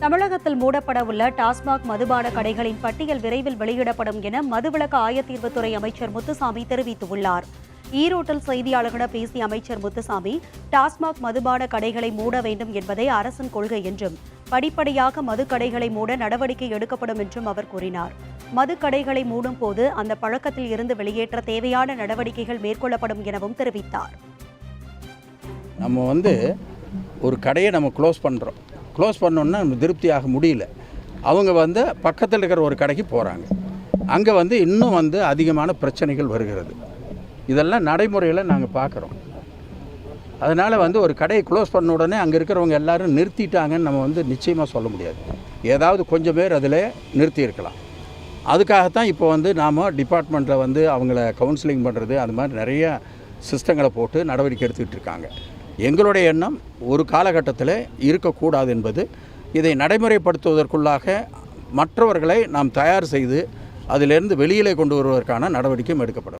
தமிழகத்தில் மூடப்பட உள்ள டாஸ்மாக் மதுபான கடைகளின் பட்டியல் விரைவில் வெளியிடப்படும் என மதுவிலக்கு ஆயத்தீர்வுத்துறை அமைச்சர் முத்துசாமி தெரிவித்துள்ளார். ஈரோட்டில் செய்தியாளர்களிடம் பேசிய அமைச்சர் முத்துசாமி, டாஸ்மாக் மதுபான கடைகளை மூட வேண்டும் என்பதே அரசின் கொள்கை என்றும், படிப்படியாக மதுக்கடைகளை மூட நடவடிக்கை எடுக்கப்படும் என்றும் அவர் கூறினார். மதுக்கடைகளை மூடும் போது அந்த பழக்கத்தில் இருந்து வெளியேற்ற தேவையான நடவடிக்கைகள் மேற்கொள்ளப்படும் எனவும் தெரிவித்தார். நம்ம ஒரு கடையை நம்ம க்ளோஸ் பண்ணோன்னா நம்ம திருப்தியாக முடியல. அவங்க பக்கத்தில் இருக்கிற ஒரு கடைக்கு போகிறாங்க. அங்கே இன்னும் அதிகமான பிரச்சனைகள் வருகிறது. இதெல்லாம் நடைமுறையில் நாங்கள் பார்க்குறோம். அதனால் ஒரு கடையை க்ளோஸ் பண்ண உடனே அங்கே இருக்கிறவங்க எல்லோரும் நிறுத்திட்டாங்கன்னு நம்ம நிச்சயமாக சொல்ல முடியாது. ஏதாவது கொஞ்சம் பேர் அதில் நிறுத்தி இருக்கலாம். அதுக்காகத்தான் இப்போ நாம் டிபார்ட்மெண்ட்டில் அவங்கள கவுன்சிலிங் பண்ணுறது, அது மாதிரி நிறைய சிஸ்டங்களை போட்டு நடவடிக்கை எடுத்துக்கிட்டு இருக்காங்க. எங்களுடைய எண்ணம் ஒரு காலகட்டத்தில் இருக்கக்கூடாது என்பது. இதை நடைமுறைப்படுத்துவதற்குள்ளாக மற்றவர்களை நாம் தயார் செய்து அதிலிருந்து வெளியிலே கொண்டு வருவதற்கான நடவடிக்கையும் எடுக்கப்படும்.